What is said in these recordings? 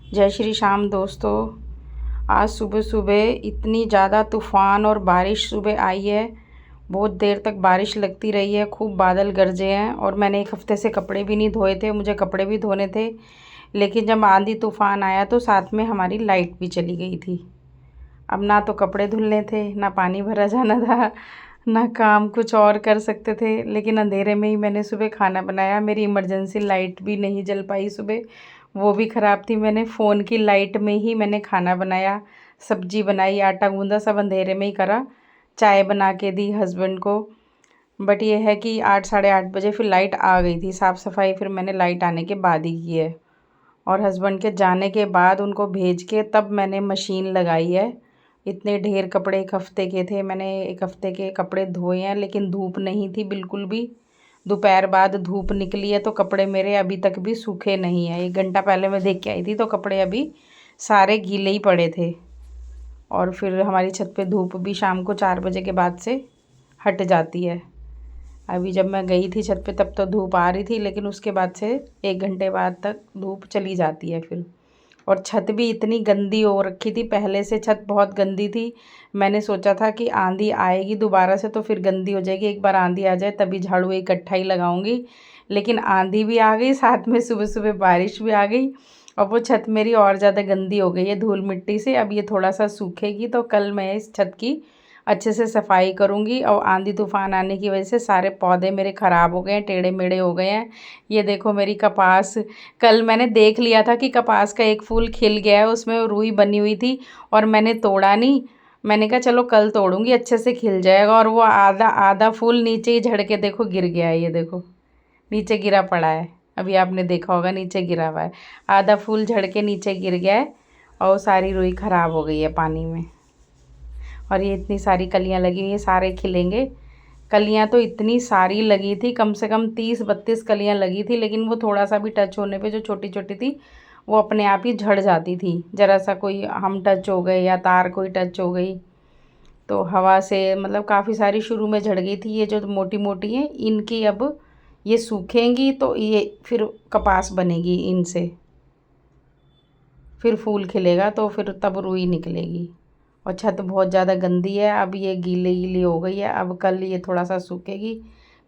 जय श्री श्याम दोस्तों। आज सुबह सुबह इतनी ज़्यादा तूफ़ान और बारिश सुबह आई है। बहुत देर तक बारिश लगती रही है, खूब बादल गरजे हैं। और मैंने एक हफ़्ते से कपड़े भी नहीं धोए थे, मुझे कपड़े भी धोने थे। लेकिन जब आंधी तूफ़ान आया तो साथ में हमारी लाइट भी चली गई थी। अब ना तो कपड़े धुलने थे, ना पानी भरा जाना था, ना काम कुछ और कर सकते थे। लेकिन अंधेरे में ही मैंने सुबह खाना बनाया। मेरी इमरजेंसी लाइट भी नहीं जल पाई सुबह, वो भी ख़राब थी। मैंने फ़ोन की लाइट में ही मैंने खाना बनाया, सब्ज़ी बनाई, आटा गूँधा, सब अंधेरे में ही करा। चाय बना के दी हस्बैंड को। बट ये है कि 8 साढ़े 8 बजे फिर लाइट आ गई थी। साफ़ सफाई फिर मैंने लाइट आने के बाद ही की है। और हस्बैंड के जाने के बाद उनको भेज के तब मैंने मशीन लगाई है। इतने ढेर कपड़े एक हफ़्ते के थे, मैंने एक हफ़्ते के कपड़े धोए हैं। लेकिन धूप नहीं थी बिल्कुल भी। दोपहर बाद धूप निकली है तो कपड़े मेरे अभी तक भी सूखे नहीं हैं। 1 घंटा पहले मैं देख के आई थी तो कपड़े अभी सारे गीले ही पड़े थे। और फिर हमारी छत पे धूप भी शाम को 4 बजे के बाद से हट जाती है। अभी जब मैं गई थी छत पे तब तो धूप आ रही थी, लेकिन उसके बाद से 1 घंटे बाद तक धूप चली जाती है फिर। और छत भी इतनी गंदी हो रखी थी, पहले से छत बहुत गंदी थी। मैंने सोचा था कि आंधी आएगी दोबारा से तो फिर गंदी हो जाएगी, एक बार आंधी आ जाए तभी झाड़ू इकट्ठा ही लगाऊंगी। लेकिन आंधी भी आ गई, साथ में सुबह सुबह बारिश भी आ गई और वो छत मेरी और ज़्यादा गंदी हो गई है धूल मिट्टी से। अब ये थोड़ा सा सूखेगी तो कल मैं इस छत की अच्छे से सफाई करूँगी। और आंधी तूफ़ान आने की वजह से सारे पौधे मेरे ख़राब हो गए हैं, टेढ़े मेढ़े हो गए हैं। ये देखो मेरी कपास, कल मैंने देख लिया था कि कपास का एक फूल खिल गया है, उसमें रुई बनी हुई थी और मैंने तोड़ा नहीं। मैंने कहा चलो कल तोड़ूंगी, अच्छे से खिल जाएगा। और वो आधा आधा फूल नीचे ही झड़ के देखो गिर गया है। ये देखो नीचे गिरा पड़ा है, अभी आपने देखा होगा नीचे गिरा हुआ है। आधा फूल झड़ के नीचे गिर गया है और सारी रुई ख़राब हो गई है पानी में। और ये इतनी सारी कलियां लगी हुई, ये सारे खिलेंगे। कलियां तो इतनी सारी लगी थी, कम से कम 30-32 कलियां लगी थी। लेकिन वो थोड़ा सा भी टच होने पे जो छोटी छोटी थी वो अपने आप ही झड़ जाती थी। ज़रा सा कोई हम टच हो गए या तार कोई टच हो गई तो हवा से, मतलब काफ़ी सारी शुरू में झड़ गई थी। ये जो मोटी मोटी हैं इनकी अब ये सूखेंगी तो ये फिर कपास बनेगी, इनसे फिर फूल खिलेगा तो फिर तब रुई निकलेगी। और छत बहुत ज़्यादा गंदी है, अब ये गीली गीली हो गई है। अब कल ये थोड़ा सा सूखेगी,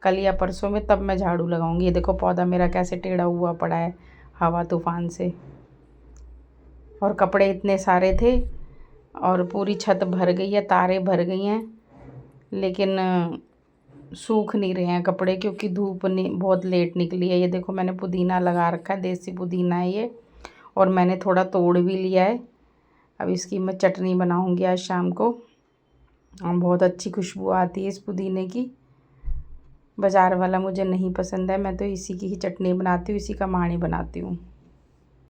कल या परसों में, तब मैं झाड़ू लगाऊंगी। ये देखो पौधा मेरा कैसे टेढ़ा हुआ पड़ा है हवा तूफ़ान से। और कपड़े इतने सारे थे और पूरी छत भर गई है, तारें भर गई हैं। लेकिन सूख नहीं रहे हैं कपड़े क्योंकि धूप ने बहुत लेट निकली है। ये देखो मैंने पुदीना लगा रखा है, देसी पुदीना है ये। और मैंने थोड़ा तोड़ भी लिया है। अब इसकी मैं चटनी बनाऊंगी आज शाम को। बहुत अच्छी खुशबू आती है इस पुदीने की। बाज़ार वाला मुझे नहीं पसंद है, मैं तो इसी की ही चटनी बनाती हूँ, इसी का मानी बनाती हूँ।